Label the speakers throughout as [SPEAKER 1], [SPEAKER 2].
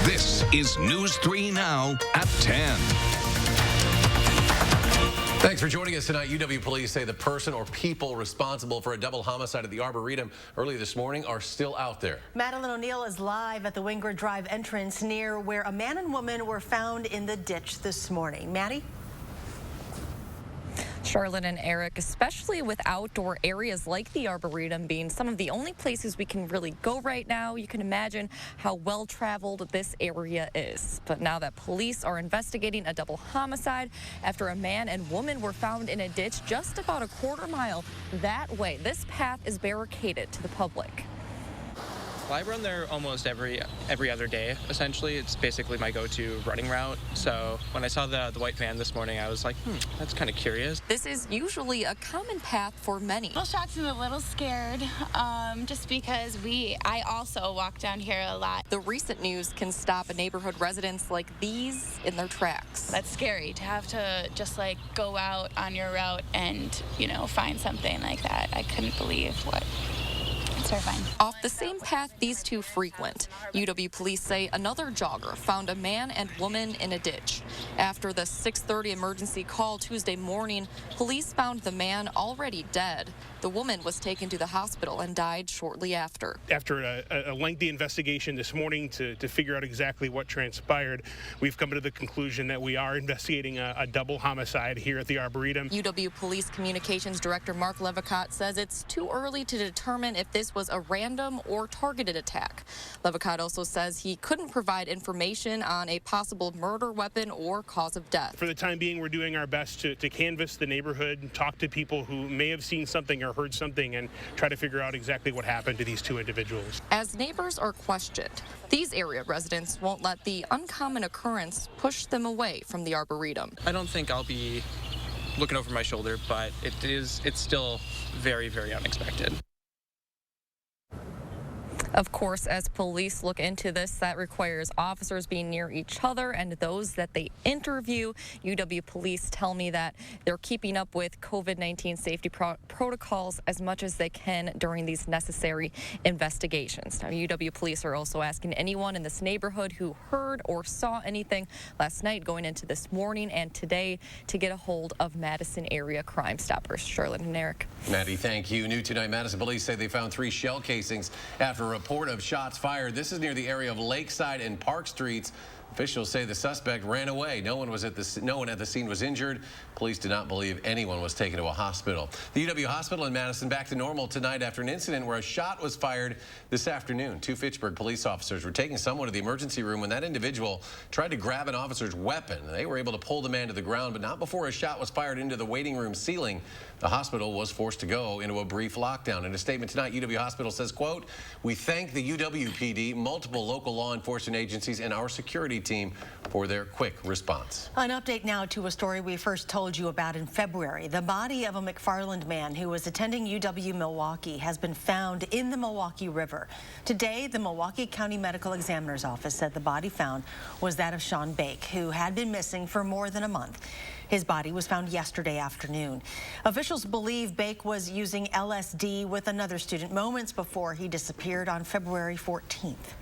[SPEAKER 1] This is News 3 Now at 10.
[SPEAKER 2] Thanks for joining us tonight. UW police say the person or people responsible for a double homicide at the Arboretum early this morning are still out there.
[SPEAKER 3] Madeline O'Neill is live at the Wingard Drive entrance near where a man and woman were found in the ditch this morning. Maddie?
[SPEAKER 4] Charlotte and Eric, especially with outdoor areas like the Arboretum being some of the only places we can really go right now, you can imagine how well traveled this area is. But now that police are investigating a double homicide after a man and woman were found in a ditch just about a quarter mile that way, this path is barricaded to the public.
[SPEAKER 5] I run there almost every other day, essentially. It's basically my go-to running route. So when I saw the white van this morning, I was like, that's kind of curious.
[SPEAKER 4] This is usually a common path for many.
[SPEAKER 6] A little shocked and a little scared, just because I also walk down here a lot.
[SPEAKER 4] The recent news can stop neighborhood residents like these in their tracks.
[SPEAKER 6] That's scary to have to just like go out on your route and, find something like that. I couldn't believe what. It's terrifying.
[SPEAKER 4] Off the same path these two frequent, UW police say another jogger found a man and woman in a ditch. After the 6:30 emergency call Tuesday morning, police found the man already dead. The woman was taken to the hospital and died shortly after.
[SPEAKER 7] After a lengthy investigation this morning to figure out exactly what transpired, we've come to the conclusion that we are investigating a double homicide here at the Arboretum.
[SPEAKER 4] UW Police Communications Director Mark Levicott says it's too early to determine if this was a random or targeted attack. Levicott also says he couldn't provide information on a possible murder weapon or cause of death.
[SPEAKER 7] For the time being, we're doing our best to canvass the neighborhood and talk to people who may have seen something or heard something and try to figure out exactly what happened to these two individuals.
[SPEAKER 4] As neighbors are questioned, these area residents won't let the uncommon occurrence push them away from the Arboretum.
[SPEAKER 5] I don't think I'll be looking over my shoulder, but it's still very, very unexpected.
[SPEAKER 4] Of course, as police look into this, that requires officers being near each other and those that they interview. UW police tell me that they're keeping up with COVID-19 safety protocols as much as they can during these necessary investigations. Now, UW police are also asking anyone in this neighborhood who heard or saw anything last night going into this morning and today to get a hold of Madison area Crime Stoppers. Charlotte and Eric.
[SPEAKER 2] Maddie, thank you. New tonight, Madison police say they found 3 shell casings after a report of shots fired. This is near the area of Lakeside and Park Streets. Officials say the suspect ran away. No one at the scene was injured. Police did not believe anyone was taken to a hospital. The UW hospital in Madison back to normal tonight after an incident where a shot was fired this afternoon. 2 Fitchburg police officers were taking someone to the emergency room when that individual tried to grab an officer's weapon. They were able to pull the man to the ground, but not before a shot was fired into the waiting room ceiling. The hospital was forced to go into a brief lockdown. In a statement tonight, UW Hospital says, quote, "We thank the UW PD, multiple local law enforcement agencies, and our security team for their quick response."
[SPEAKER 3] An update now to a story we first told you about in February. The body of a McFarland man who was attending UW Milwaukee has been found in the Milwaukee River. Today, the Milwaukee County Medical Examiner's Office said the body found was that of Sean Bake, who had been missing for more than a month. His body was found yesterday afternoon. Officials believe Bake was using LSD with another student moments before he disappeared on February 14th.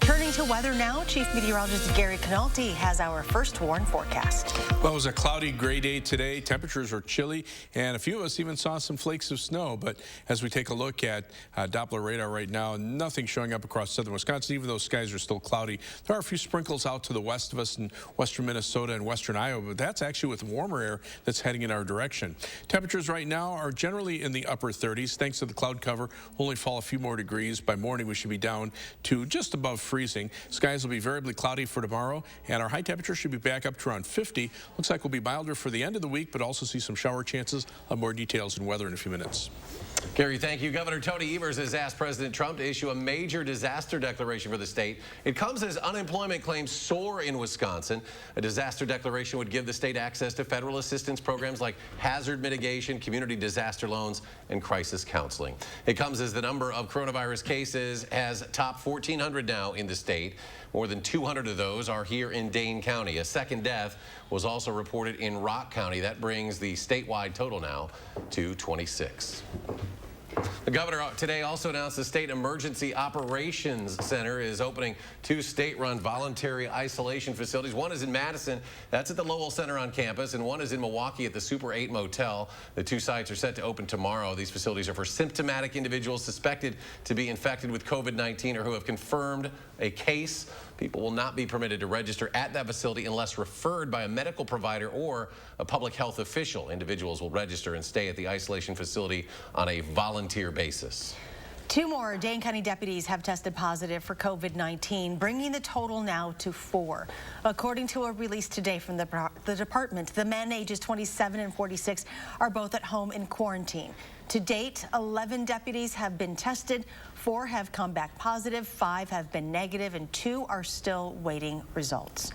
[SPEAKER 3] Turning to weather now, Chief Meteorologist Gary Canalti has our first warn forecast.
[SPEAKER 8] Well, it was a cloudy, gray day today. Temperatures were chilly, and a few of us even saw some flakes of snow. But as we take a look at Doppler radar right now, nothing showing up across southern Wisconsin, even though skies are still cloudy. There are a few sprinkles out to the west of us in western Minnesota and western Iowa, but that's actually with warmer air that's heading in our direction. Temperatures right now are generally in the upper 30s. Thanks to the cloud cover, we'll only fall a few more degrees. By morning, we should be down to just above freezing. Skies will be variably cloudy for tomorrow, and our high temperature should be back up to around 50. Looks like we'll be milder for the end of the week, but also see some shower chances. I'll have more details and weather in a few minutes.
[SPEAKER 2] Gary, thank you. Governor Tony Evers has asked President Trump to issue a major disaster declaration for the state. It comes as unemployment claims soar in Wisconsin. A disaster declaration would give the state access to federal assistance programs like hazard mitigation, community disaster loans, and crisis counseling. It comes as the number of coronavirus cases has topped 1,400 now in the state. More than 200 of those are here in Dane County. A second death was also reported in Rock County. That brings the statewide total now to 26. The governor today also announced the State Emergency Operations Center is opening 2 state-run voluntary isolation facilities. One is in Madison, that's at the Lowell Center on campus, and one is in Milwaukee at the Super 8 Motel. The 2 sites are set to open tomorrow. These facilities are for symptomatic individuals suspected to be infected with COVID-19 or who have confirmed a case. People will not be permitted to register at that facility unless referred by a medical provider or a public health official. Individuals will register and stay at the isolation facility on a volunteer basis.
[SPEAKER 3] 2 more Dane County deputies have tested positive for COVID-19, bringing the total now to 4. According to a release today from the department, the men ages 27 and 46 are both at home in quarantine. To date, 11 deputies have been tested, 4 have come back positive, 5 have been negative, and 2 are still waiting results.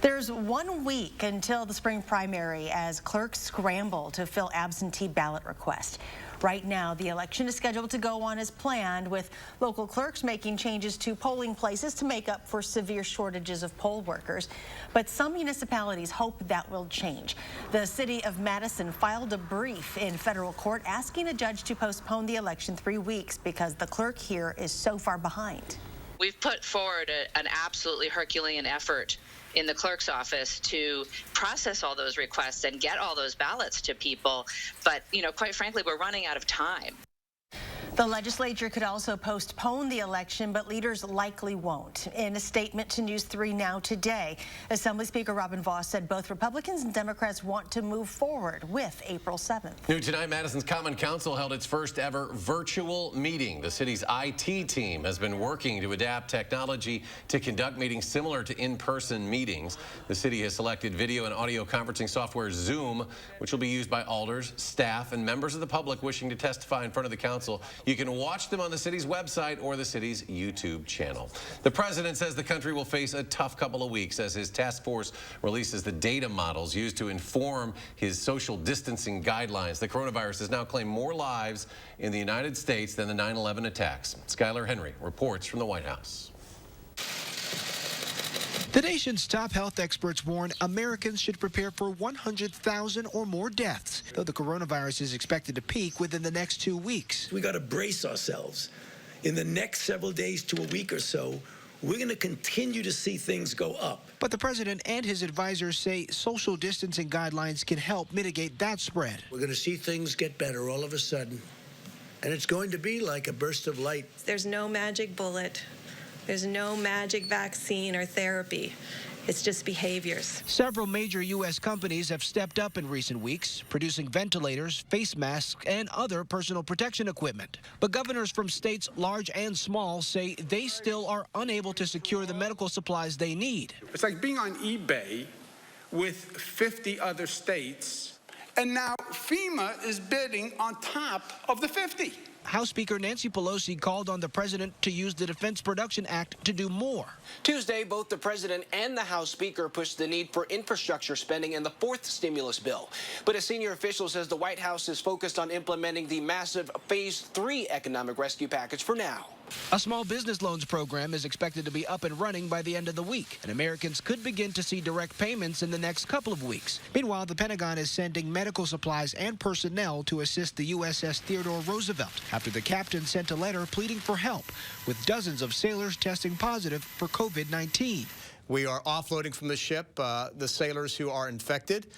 [SPEAKER 3] There's 1 week until the spring primary as clerks scramble to fill absentee ballot requests. Right now, the election is scheduled to go on as planned, with local clerks making changes to polling places to make up for severe shortages of poll workers. But some municipalities hope that will change. The city of Madison filed a brief in federal court asking a judge to postpone the election 3 weeks because the clerk here is so far behind.
[SPEAKER 9] We've put forward an absolutely Herculean effort in the clerk's office to process all those requests and get all those ballots to people. But, quite frankly, we're running out of time.
[SPEAKER 3] The legislature could also postpone the election, but leaders likely won't. In a statement to News 3 Now today, Assembly Speaker Robin Vos said both Republicans and Democrats want to move forward with April 7th.
[SPEAKER 2] New tonight, Madison's Common Council held its first ever virtual meeting. The city's IT team has been working to adapt technology to conduct meetings similar to in-person meetings. The city has selected video and audio conferencing software Zoom, which will be used by alders, staff, and members of the public wishing to testify in front of the council. You can watch them on the city's website or the city's YouTube channel. The president says the country will face a tough couple of weeks as his task force releases the data models used to inform his social distancing guidelines. The coronavirus has now claimed more lives in the United States than the 9/11 attacks. Skylar Henry reports from the White House.
[SPEAKER 10] The nation's top health experts warn Americans should prepare for 100,000 or more deaths, though the coronavirus is expected to peak within the next 2 weeks.
[SPEAKER 11] We got to brace ourselves. In the next several days to a week or so, we're going to continue to see things go up.
[SPEAKER 10] But the president and his advisors say social distancing guidelines can help mitigate that spread.
[SPEAKER 11] We're going to see things get better all of a sudden, and it's going to be like a burst of light.
[SPEAKER 12] There's no magic bullet. There's no magic vaccine or therapy. It's just behaviors.
[SPEAKER 10] Several major U.S. companies have stepped up in recent weeks, producing ventilators, face masks, and other personal protection equipment. But governors from states large and small say they still are unable to secure the medical supplies they need.
[SPEAKER 13] It's like being on eBay with 50 other states, and now FEMA is bidding on top of the 50.
[SPEAKER 10] House Speaker Nancy Pelosi called on the president to use the Defense Production Act to do more.
[SPEAKER 14] Tuesday, both the president and the House Speaker pushed the need for infrastructure spending in the 4th stimulus bill. But a senior official says the White House is focused on implementing the massive Phase 3 economic rescue package for now.
[SPEAKER 10] A small business loans program is expected to be up and running by the end of the week, and Americans could begin to see direct payments in the next couple of weeks. Meanwhile, the Pentagon is sending medical supplies and personnel to assist the USS Theodore Roosevelt after the captain sent a letter pleading for help, with dozens of sailors testing positive for COVID-19.
[SPEAKER 15] We are offloading from the ship the sailors who are infected.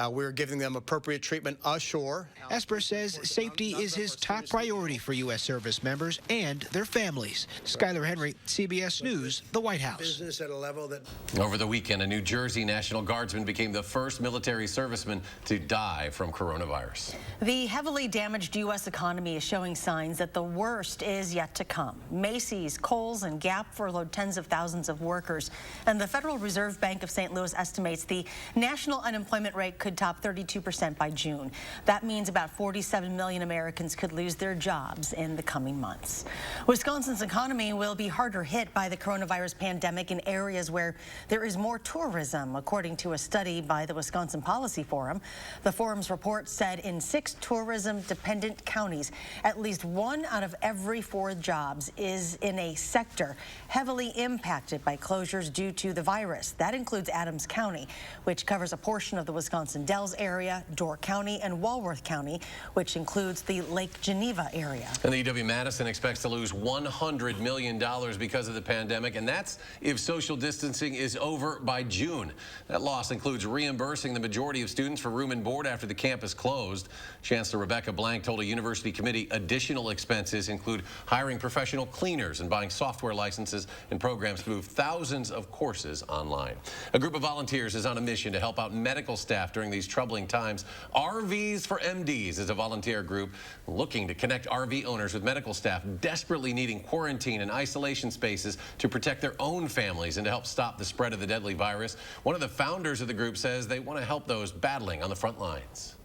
[SPEAKER 15] We're giving them appropriate treatment ashore.
[SPEAKER 10] Esper says safety is his top priority for U.S. service members and their families. Skylar Henry, CBS News, the White House.
[SPEAKER 11] Business at a level that...
[SPEAKER 2] Over the weekend, a New Jersey National Guardsman became the first military serviceman to die from coronavirus.
[SPEAKER 3] The heavily damaged U.S. economy is showing signs that the worst is yet to come. Macy's, Kohl's, and Gap furloughed tens of thousands of workers, and the Federal Reserve Bank of St. Louis estimates the national unemployment rate could top 32% by June. That means about 47 million Americans could lose their jobs in the coming months. Wisconsin's economy will be harder hit by the coronavirus pandemic in areas where there is more tourism, according to a study by the Wisconsin Policy Forum. The forum's report said in 6 tourism-dependent counties, at least 1 out of every 4 jobs is in a sector heavily impacted by closures due to the virus. That includes Adams County, which covers a portion of the Wisconsin Johnson Dells area, Door County, and Walworth County, which includes the Lake Geneva area.
[SPEAKER 2] And the UW Madison expects to lose $100 million because of the pandemic, and that's if social distancing is over by June. That loss includes reimbursing the majority of students for room and board after the campus closed. Chancellor Rebecca Blank told a university committee additional expenses include hiring professional cleaners and buying software licenses and programs to move thousands of courses online. A group of volunteers is on a mission to help out medical staff during these troubling times. RVs for MDs is a volunteer group looking to connect RV owners with medical staff desperately needing quarantine and isolation spaces to protect their own families and to help stop the spread of the deadly virus. One of the founders of the group says they want to help those battling on the front lines.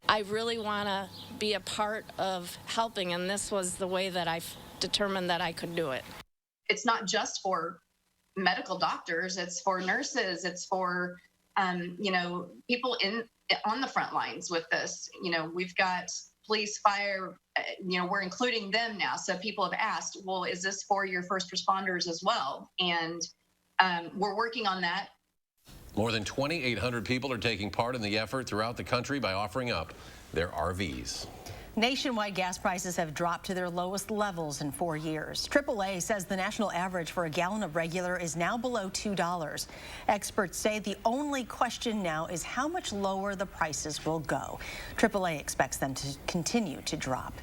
[SPEAKER 16] I really want to be a part of helping, and this was the way that I determined that I could do it.
[SPEAKER 17] It's not just for medical doctors, it's for nurses, it's for people on the front lines with this. We've got police, fire, we're including them now. So people have asked, well, is this for your first responders as well? And we're working on that.
[SPEAKER 2] More than 2,800 people are taking part in the effort throughout the country by offering up their RVs.
[SPEAKER 3] Nationwide gas prices have dropped to their lowest levels in 4 years. AAA says the national average for a gallon of regular is now below $2. Experts say the only question now is how much lower the prices will go. AAA expects them to continue to drop.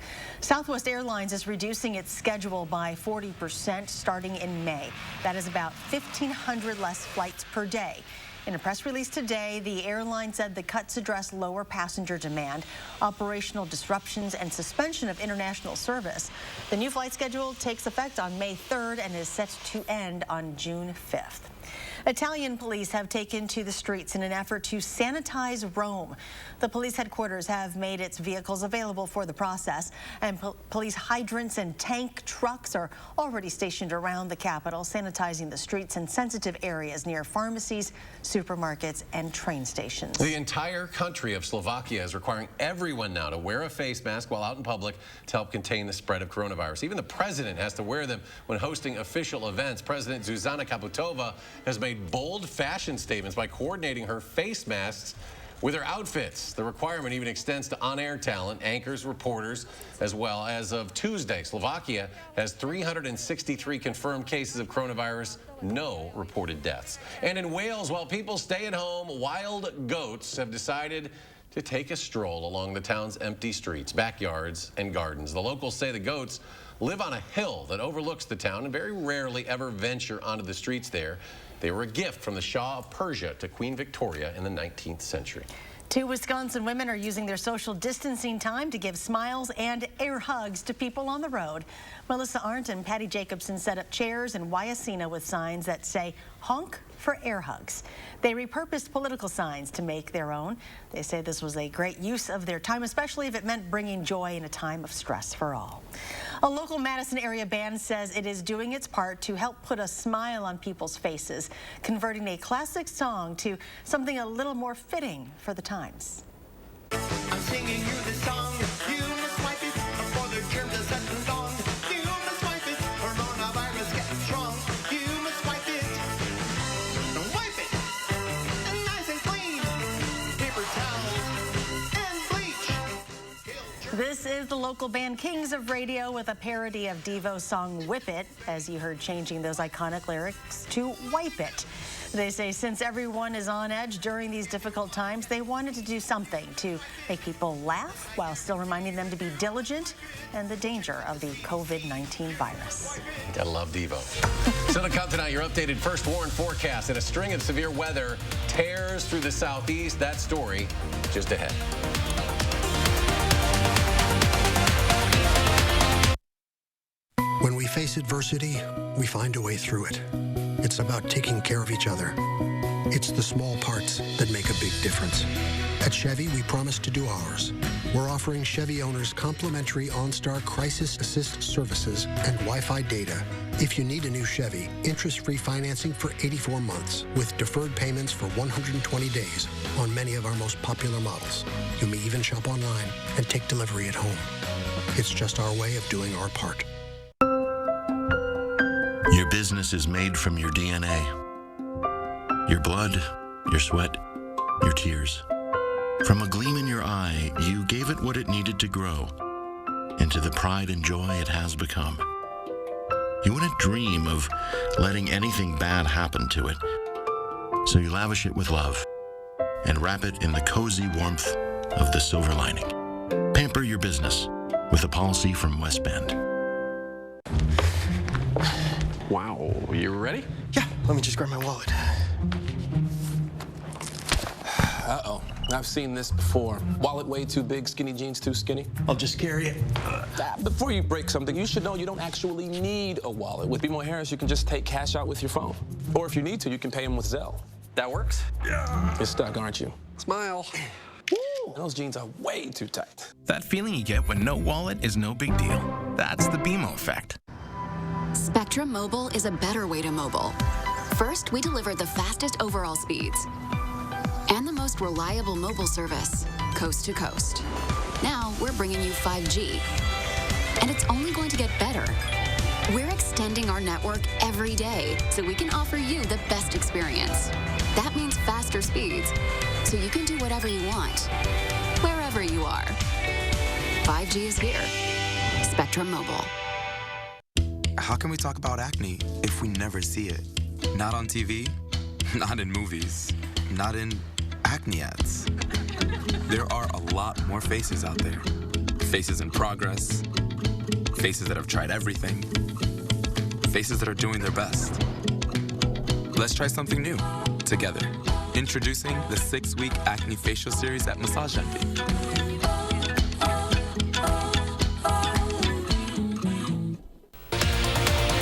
[SPEAKER 3] Southwest Airlines is reducing its schedule by 40% starting in May. That is about 1,500 less flights per day. In a press release today, the airline said the cuts address lower passenger demand, operational disruptions, and suspension of international service. The new flight schedule takes effect on May 3rd and is set to end on June 5th. Italian police have taken to the streets in an effort to sanitize Rome. The police headquarters have made its vehicles available for the process, and police hydrants and tank trucks are already stationed around the capital, sanitizing the streets and sensitive areas near pharmacies, supermarkets, and train stations.
[SPEAKER 2] The entire country of Slovakia is requiring everyone now to wear a face mask while out in public to help contain the spread of coronavirus. Even the president has to wear them when hosting official events. President Zuzana Kaputova has made bold fashion statements by coordinating her face masks with her outfits. The requirement even extends to on-air talent, anchors, reporters, as well. As of Tuesday, Slovakia has 363 confirmed cases of coronavirus, no reported deaths. And in Wales, while people stay at home, wild goats have decided to take a stroll along the town's empty streets, backyards, and gardens. The locals say the goats live on a hill that overlooks the town and very rarely ever venture onto the streets there. They were a gift from the Shah of Persia to Queen Victoria in the 19th century.
[SPEAKER 3] 2 Wisconsin women are using their social distancing time to give smiles and air hugs to people on the road. Melissa Arndt and Patty Jacobson set up chairs in Wyacina with signs that say honk for air hugs. They repurposed political signs to make their own. They say this was a great use of their time, especially if it meant bringing joy in a time of stress for all. A local Madison area band says it is doing its part to help put a smile on people's faces, converting a classic song to something a little more fitting for the times.
[SPEAKER 18] I'm singing you this song. You must wipe it before the germs are set and gone. You must wipe it, coronavirus getting strong. You must wipe it, nice and clean. Paper towels and bleach.
[SPEAKER 3] This is the local band Kings of Radio with a parody of Devo's song Whip It, as you heard, changing those iconic lyrics to Wipe It. They say since everyone is on edge during these difficult times, they wanted to do something to make people laugh while still reminding them to be diligent and the danger of the COVID-19 virus.
[SPEAKER 2] Gotta love Devo. Still to come tonight, your updated first warn forecast and a string of severe weather tears through the southeast. That story just ahead.
[SPEAKER 19] When we face adversity, we find a way through it. It's about taking care of each other. It's the small parts that make a big difference. At Chevy, we promise to do ours. We're offering Chevy owners complimentary OnStar Crisis Assist services and Wi-Fi data. If you need a new Chevy, interest-free financing for 84 months with deferred payments for 120 days on many of our most popular models. You may even shop online and take delivery at home. It's just our way of doing our part.
[SPEAKER 20] Your business is made from your DNA. Your blood, your sweat, your tears. From a gleam in your eye, you gave it what it needed to grow into the pride and joy it has become. You wouldn't dream of letting anything bad happen to it, so you lavish it with love and wrap it in the cozy warmth of the silver lining. Pamper your business with a policy from West Bend.
[SPEAKER 2] Wow, you ready?
[SPEAKER 10] Yeah, let me just grab my wallet.
[SPEAKER 21] Uh-oh, I've seen this before. Wallet way too big, skinny jeans too skinny.
[SPEAKER 10] I'll just carry it.
[SPEAKER 21] Before you break something, you should know you don't actually need a wallet. With BMO Harris, you can just take cash out with your phone. Or if you need to, you can pay them with Zelle. That works? Yeah. You're stuck, aren't you?
[SPEAKER 2] Smile.
[SPEAKER 21] Woo! Those jeans are way too tight.
[SPEAKER 22] That feeling you get when no wallet is no big deal. That's the BMO effect.
[SPEAKER 23] Spectrum Mobile is a better way to mobile. First, we deliver the fastest overall speeds and the most reliable mobile service, coast to coast. Now, we're bringing you 5G, and it's only going to get better. We're extending our network every day so we can offer you the best experience. That means faster speeds, so you can do whatever you want, wherever you are. 5G is here. Spectrum Mobile.
[SPEAKER 24] How can we talk about acne if we never see it? Not on TV, not in movies, not in acne ads. There are a lot more faces out there. Faces in progress, faces that have tried everything, faces that are doing their best. Let's try something new together. Introducing the 6-week acne facial series at Massage Envy.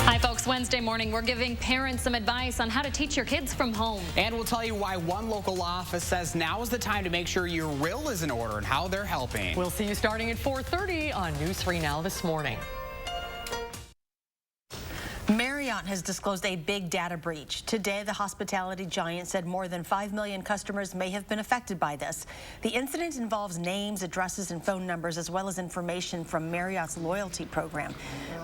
[SPEAKER 25] Hi folks, Wednesday morning we're giving parents some advice on how to teach your kids from home.
[SPEAKER 26] And we'll tell you why one local law office says now is the time to make sure your will is in order and how they're helping.
[SPEAKER 27] We'll see you starting at 4:30 on News 3 Now this morning.
[SPEAKER 3] Marriott has disclosed a big data breach. Today, the hospitality giant said more than 5 million customers may have been affected by this. The incident involves names, addresses, and phone numbers, as well as information from Marriott's loyalty program.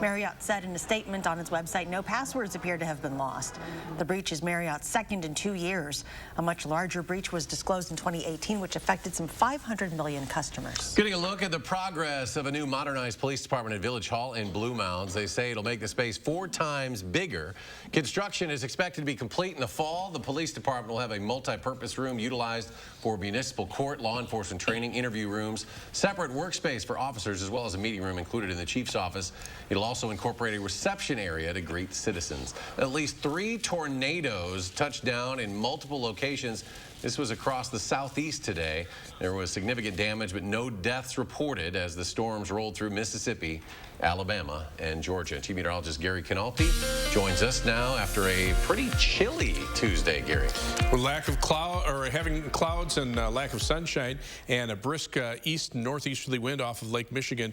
[SPEAKER 3] Marriott said in a statement on its website, no passwords appear to have been lost. The breach is Marriott's second in 2 years. A much larger breach was disclosed in 2018, which affected some 500 million customers.
[SPEAKER 2] Getting a look at the progress of a new modernized police department at Village Hall in Blue Mounds. They say it'll make the space 4 times bigger. Construction is expected to be complete in the fall. The police department will have a multi-purpose room utilized for municipal court, law enforcement training, interview rooms, separate workspace for officers, as well as a meeting room included in the chief's office. It'll also incorporate a reception area to greet citizens. At least 3 tornadoes touched down in multiple locations. This was across the southeast today. There was significant damage, but no deaths reported as the storms rolled through Mississippi, Alabama, and Georgia. Chief Meteorologist Gary Canalpi joins us now after a pretty chilly Tuesday, Gary.
[SPEAKER 8] With lack of cloud, or having clouds and lack of sunshine, and a brisk east and northeasterly wind off of Lake Michigan,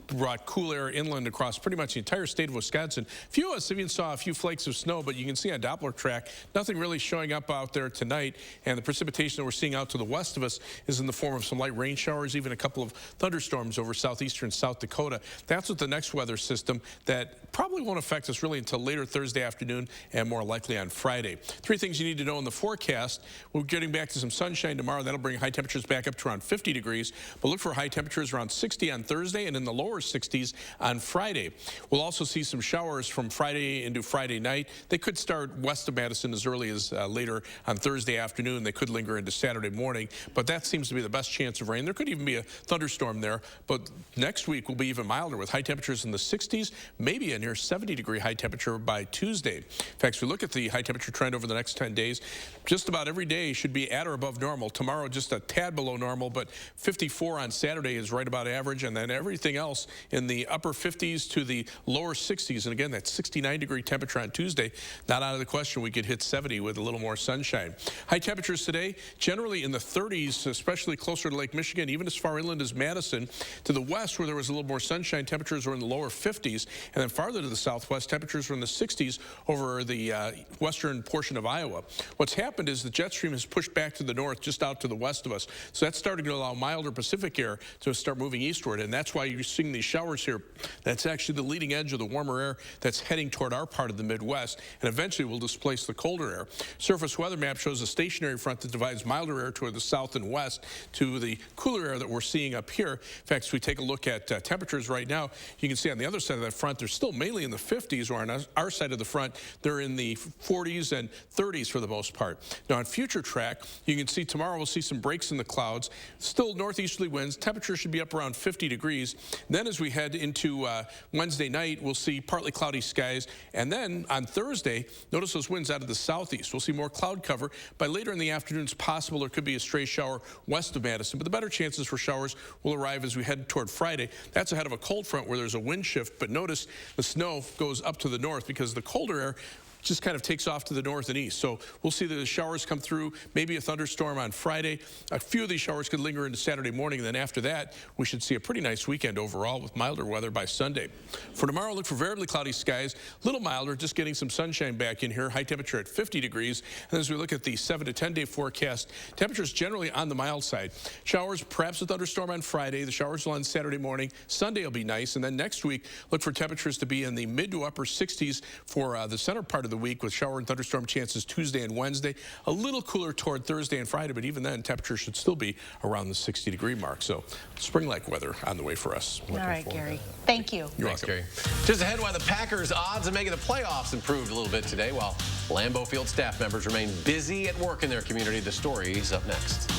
[SPEAKER 8] brought cool air inland across pretty much the entire state of Wisconsin. Few of us even saw a few flakes of snow, but you can see on Doppler track, nothing really showing up out there tonight. And the precipitation that we're seeing out to the west of us is in the form of some light rain showers, even a couple of thunderstorms over southeastern South Dakota. That's what the next weather system that probably won't affect us really until later Thursday afternoon and more likely on Friday. 3 things you need to know in the forecast. We're getting back to some sunshine tomorrow. That'll bring high temperatures back up to around 50 degrees, but look for high temperatures around 60 on Thursday and in the lower 60s on Friday. We'll also see some showers from Friday into Friday night. They could start west of Madison as early as later on Thursday afternoon. They could linger into Saturday morning, but that seems to be the best chance of rain. There could even be a thunderstorm there, but next week will be even milder with high temperatures in the 60s, maybe a near 70-degree high temperature by Tuesday. In fact, if we look at the high temperature trend over the next 10 days, just about every day should be at or above normal. Tomorrow, just a tad below normal, but 54 on Saturday is right about average, and then everything else in the upper 50s to the lower 60s. And again, that 69-degree temperature on Tuesday, not out of the question we could hit 70 with a little more sunshine. High temperatures today, generally in the 30s, especially closer to Lake Michigan, even as far inland as Madison. To the west, where there was a little more sunshine, temperatures were in the lower 50s. And then farther to the southwest, temperatures were in the 60s over the western portion of Iowa. What's happening happened is the jet stream has pushed back to the north, just out to the west of us. So that's starting to allow milder Pacific air to start moving eastward, and that's why you're seeing these showers here. That's actually the leading edge of the warmer air that's heading toward our part of the Midwest, and eventually will displace the colder air. Surface weather map shows a stationary front that divides milder air toward the south and west to the cooler air that we're seeing up here. In fact, as we take a look at temperatures right now, you can see on the other side of that front, they're still mainly in the 50s, or on our side of the front, they're in the 40s and 30s for the most part. Now, on future track, you can see tomorrow we'll see some breaks in the clouds, still northeasterly winds. Temperature should be up around 50 degrees. Then as we head into Wednesday night, we'll see partly cloudy skies. And then on Thursday, notice those winds out of the southeast. We'll see more cloud cover. By later in the afternoon, it's possible there could be a stray shower west of Madison, but the better chances for showers will arrive as we head toward Friday. That's ahead of a cold front where there's a wind shift, but notice the snow goes up to the north because the colder air just kind of takes off to the north and east. So we'll see the showers come through, maybe a thunderstorm on Friday. A few of these showers could linger into Saturday morning, and then after that, we should see a pretty nice weekend overall with milder weather by Sunday. For tomorrow, look for variably cloudy skies, a little milder, just getting some sunshine back in here, high temperature at 50 degrees. And as we look at the 7 to 10-day forecast, temperatures generally on the mild side. Showers, perhaps a thunderstorm on Friday. The showers will end Saturday morning. Sunday will be nice, and then next week, look for temperatures to be in the mid to upper 60s for the center part of the week, with shower and thunderstorm chances Tuesday and Wednesday. A little cooler toward Thursday and Friday, but even then, temperatures should still be around the 60-degree mark. So spring-like weather on the way for us.
[SPEAKER 3] All right, Gary. Thank you.
[SPEAKER 8] You're
[SPEAKER 2] Thanks,
[SPEAKER 8] welcome.
[SPEAKER 2] Gary. Just ahead, why the Packers' odds of making the playoffs improved a little bit today, while Lambeau Field staff members remain busy at work in their community. The story is up next.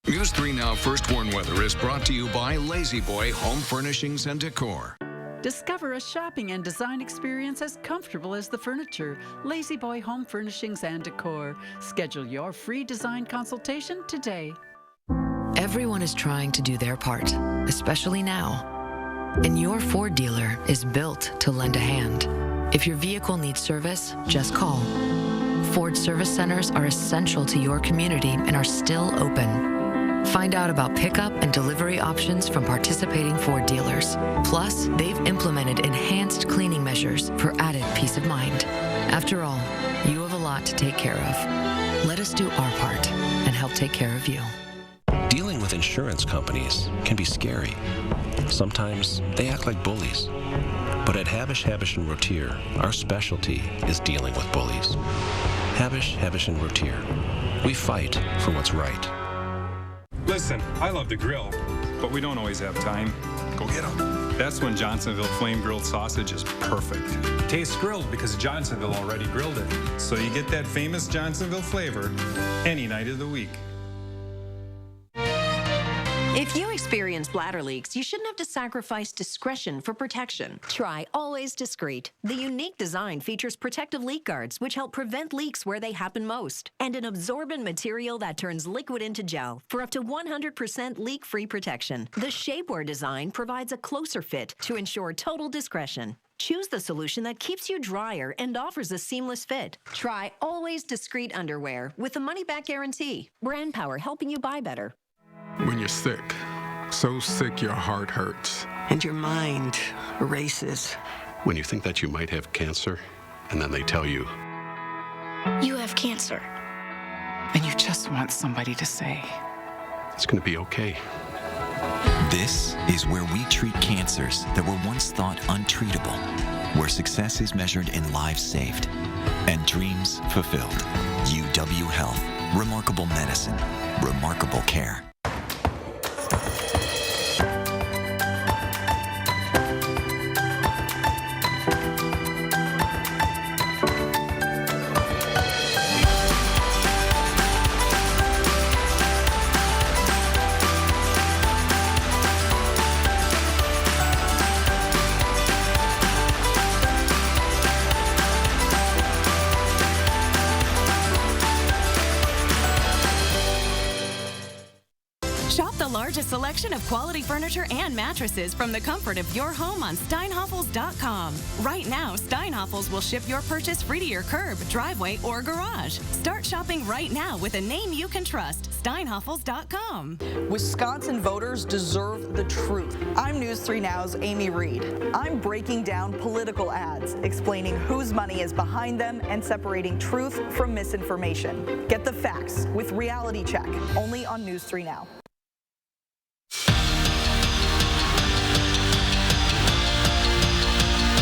[SPEAKER 1] News 3 Now First Warn Weather is brought to you by Lazy Boy Home Furnishings and Decor.
[SPEAKER 4] Discover a shopping and design experience as comfortable as the furniture. Lazy Boy Home Furnishings and Decor. Schedule your free design consultation today.
[SPEAKER 5] Everyone is trying to do their part, especially now. And your Ford dealer is built to lend a hand. If your vehicle needs service, just call. Ford service centers are essential to your community and are still open. Find out about pickup and delivery options from participating Ford dealers. Plus, they've implemented enhanced cleaning measures for added peace of mind. After all, you have a lot to take care of. Let us do our part and help take care of you.
[SPEAKER 6] Dealing with insurance companies can be scary. Sometimes they act like bullies. But at Habish, Habish & Rotier, our specialty is dealing with bullies. Habish, Habish & Rotier. We fight for what's right.
[SPEAKER 7] Listen, I love to grill, but we don't always have time. Go get them. That's when Johnsonville Flame Grilled Sausage is perfect. Tastes grilled because Johnsonville already grilled it. So you get that famous Johnsonville flavor any night of the week.
[SPEAKER 9] If you experience bladder leaks, you shouldn't have to sacrifice discretion for protection. Try Always Discreet. The unique design features protective leak guards, which help prevent leaks where they happen most, and an absorbent material that turns liquid into gel for up to 100% leak-free protection. The shapewear design provides a closer fit to ensure total discretion. Choose the solution that keeps you drier and offers a seamless fit. Try Always Discreet underwear with a money-back guarantee. Brand power helping you buy better.
[SPEAKER 12] When you're sick, so sick your heart hurts.
[SPEAKER 28] And your mind races.
[SPEAKER 12] When you think that you might have cancer, and then they tell you,
[SPEAKER 29] you have cancer.
[SPEAKER 30] And you just want somebody to say,
[SPEAKER 12] it's going to be okay.
[SPEAKER 31] This is where we treat cancers that were once thought untreatable, where success is measured in lives saved and dreams fulfilled. UW Health. Remarkable medicine. Remarkable care.
[SPEAKER 10] selection of quality furniture and mattresses from the comfort of your home on steinhoffels.com. Right now, Steinhoffels will ship your purchase free to your curb, driveway, or garage. Start shopping right now with a name you can trust. steinhoffels.com.
[SPEAKER 11] Wisconsin voters deserve the truth. I'm News 3 Now's Amy Reed. I'm breaking down political ads, explaining whose money is behind them and separating truth from misinformation. Get the facts with Reality Check, only on News 3 Now.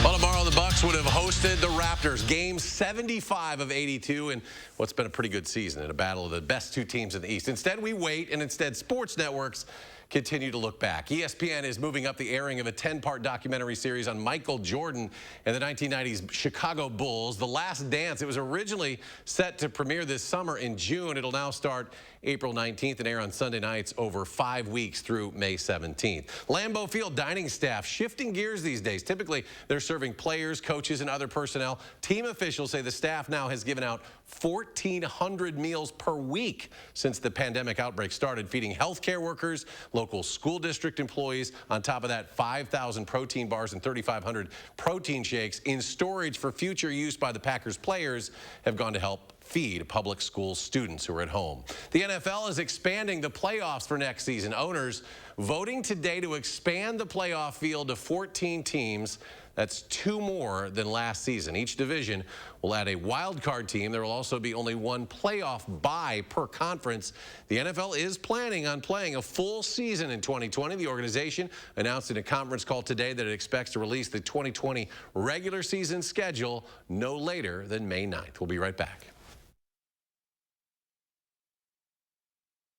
[SPEAKER 2] Well, tomorrow the Bucks would have hosted the Raptors. Game 75 of 82 in what's been a pretty good season in a battle of the best two teams in the East. Instead, we wait, and instead sports networks continue to look back. ESPN is moving up the airing of a 10-part documentary series on Michael Jordan and the 1990s Chicago Bulls, The Last Dance. It was originally set to premiere this summer in June. It'll now start April 19th and air on Sunday nights over 5 weeks through May 17th. Lambeau Field dining staff shifting gears these days. Typically, they're serving players, coaches, and other personnel. Team officials say the staff now has given out 1,400 meals per week since the pandemic outbreak started, feeding healthcare workers, local school district employees. On top of that, 5,000 protein bars and 3,500 protein shakes in storage for future use by the Packers players have gone to help feed public school students who are at home. The NFL is expanding the playoffs for next season. Owners voting today to expand the playoff field to 14 teams. That's 2 more than last season. Each division will add a wild card team. There will also be only 1 playoff bye per conference. The NFL is planning on playing a full season in 2020. The organization announced in a conference call today that it expects to release the 2020 regular season schedule no later than May 9th. We'll be right back.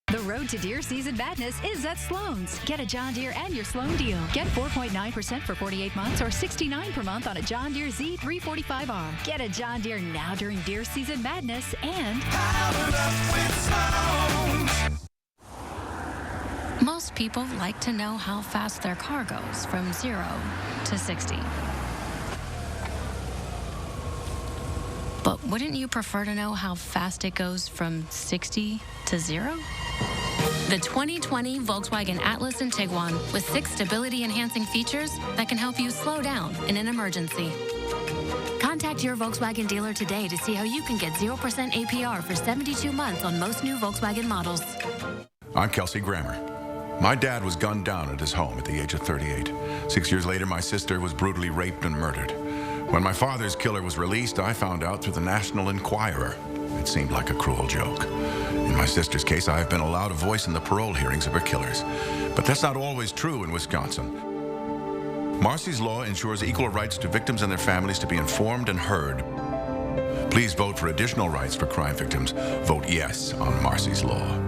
[SPEAKER 13] The road to Deer Season Madness is at Sloan's. Get a John Deere and your Sloan deal. Get 4.9% for 48 months or $69 per month on a John Deere Z345R. Get a John Deere now during Deer Season Madness and
[SPEAKER 14] most people like to know how fast their car goes from 0 to 60. But wouldn't you prefer to know how fast it goes from 60 to 0? The 2020 Volkswagen Atlas and Tiguan with 6 stability-enhancing features that can help you slow down in an emergency. Contact your Volkswagen dealer today to see how you can get 0% APR for 72 months on most new Volkswagen models.
[SPEAKER 15] I'm Kelsey Grammer. My dad was gunned down at his home at the age of 38. 6 years later, my sister was brutally raped and murdered. When my father's killer was released, I found out through the National Enquirer. It seemed like a cruel joke. In my sister's case, I have been allowed a voice in the parole hearings of her killers. But that's not always true in Wisconsin. Marcy's Law ensures equal rights to victims and their families to be informed and heard. Please vote for additional rights for crime victims. Vote yes on Marcy's Law.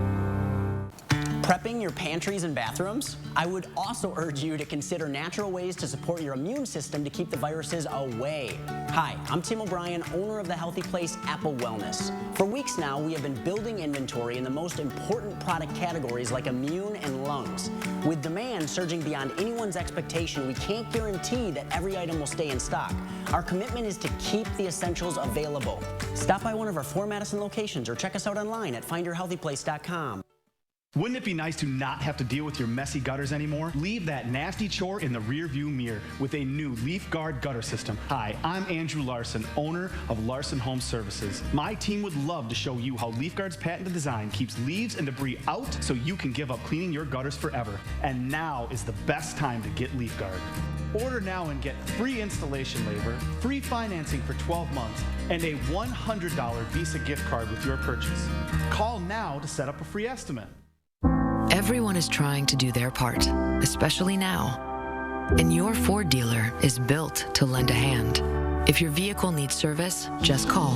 [SPEAKER 26] Prepping your pantries and bathrooms? I would also urge you to consider natural ways to support your immune system to keep the viruses away. Hi, I'm Tim O'Brien, owner of the healthy place Apple Wellness. For weeks now, we have been building inventory in the most important product categories like immune and lungs. With demand surging beyond anyone's expectation, we can't guarantee that every item will stay in stock. Our commitment is to keep the essentials available. Stop by one of our 4 Madison locations or check us out online at findyourhealthyplace.com.
[SPEAKER 16] Wouldn't it be nice to not have to deal with your messy gutters anymore? Leave that nasty chore in the rearview mirror with a new Leaf Guard gutter system. Hi, I'm Andrew Larson, owner of Larson Home Services. My team would love to show you how Leaf Guard's patented design keeps leaves and debris out so you can give up cleaning your gutters forever. And now is the best time to get Leaf Guard. Order now and get free installation labor, free financing for 12 months, and a $100 Visa gift card with your purchase. Call now to set up a free estimate.
[SPEAKER 5] Everyone is trying to do their part, especially now. And your Ford dealer is built to lend a hand. If your vehicle needs service, just call.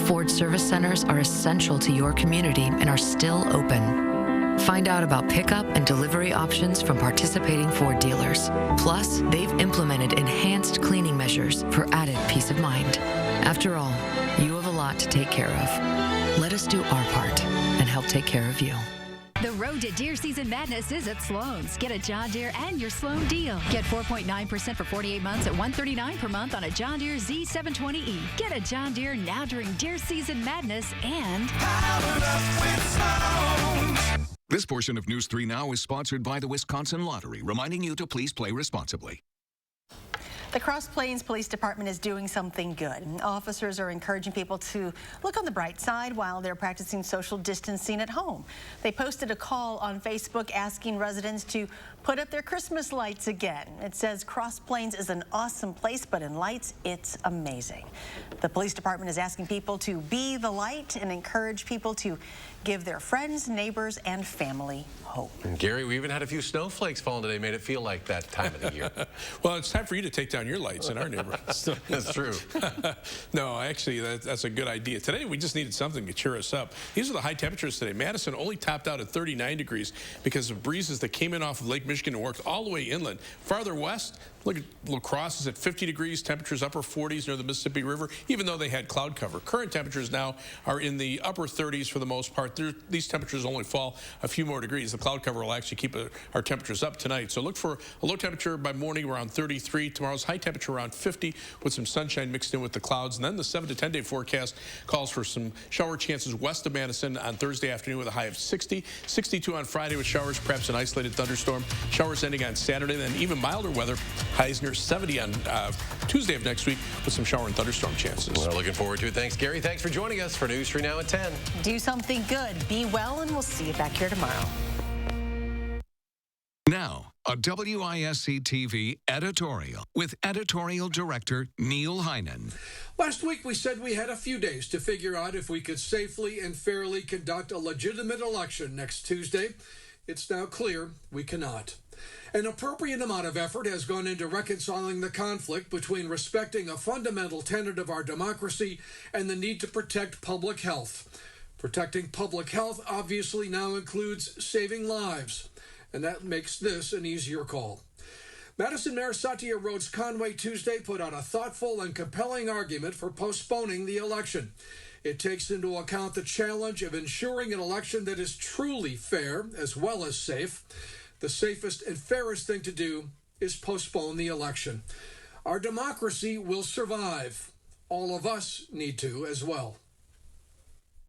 [SPEAKER 5] Ford service centers are essential to your community and are still open. Find out about pickup and delivery options from participating Ford dealers. Plus, they've implemented enhanced cleaning measures for added peace of mind. After all, you have a lot to take care of. Let us do our part and help take care of you.
[SPEAKER 13] The road to Deer Season Madness is at Sloan's. Get a John Deere and your Sloan deal. Get 4.9% for 48 months at $139 per month on a John Deere Z720E. Get a John Deere now during Deer Season Madness and
[SPEAKER 1] This portion of News 3 Now is sponsored by the Wisconsin Lottery, reminding you to please play responsibly.
[SPEAKER 3] The Cross Plains Police Department is doing something good. Officers are encouraging people to look on the bright side while they're practicing social distancing at home. They posted a call on Facebook asking residents to put up their Christmas lights again. It says Cross Plains is an awesome place, but in lights, it's amazing. The police department is asking people to be the light and encourage people to give their friends, neighbors, and family hope.
[SPEAKER 2] And Gary, we even had a few snowflakes falling today, made it feel like that time of the year.
[SPEAKER 8] Well, it's time for you to take down your lights in our neighborhood.
[SPEAKER 2] That's true.
[SPEAKER 8] No, actually, that's a good idea. Today, we just needed something to cheer us up. These are the high temperatures today. Madison only topped out at 39 degrees because of breezes that came in off of Lake Michigan and worked all the way inland. Farther west, look at La Crosse is at 50 degrees, temperatures upper 40s near the Mississippi River, even though they had cloud cover. Current temperatures now are in the upper 30s for the most part. These temperatures only fall a few more degrees. The cloud cover will actually keep our temperatures up tonight. So look for a low temperature by morning around 33. Tomorrow's high temperature around 50 with some sunshine mixed in with the clouds. And then the 7 to 10 day forecast calls for some shower chances west of Madison on Thursday afternoon with a high of 60. 62 on Friday with showers, perhaps an isolated thunderstorm. Showers ending on Saturday, then even milder weather. Highs near 70 on Tuesday of next week with some shower and thunderstorm chances.
[SPEAKER 2] Well, looking forward to it. Thanks, Gary. Thanks for joining us for News 3 Now at 10.
[SPEAKER 3] Do something good, be well, and we'll see you back here tomorrow.
[SPEAKER 1] Now, a WISC-TV editorial with editorial director Neil Heinen.
[SPEAKER 17] Last week we said we had a few days to figure out if we could safely and fairly conduct a legitimate election next Tuesday. It's now clear we cannot. An appropriate amount of effort has gone into reconciling the conflict between respecting a fundamental tenet of our democracy and the need to protect public health. Protecting public health obviously now includes saving lives, and that makes this an easier call. Madison Mayor Satya Rhodes Conway Tuesday put out a thoughtful and compelling argument for postponing the election. It takes into account the challenge of ensuring an election that is truly fair as well as safe. The safest and fairest thing to do is postpone the election. Our democracy will survive. All of us need to as well.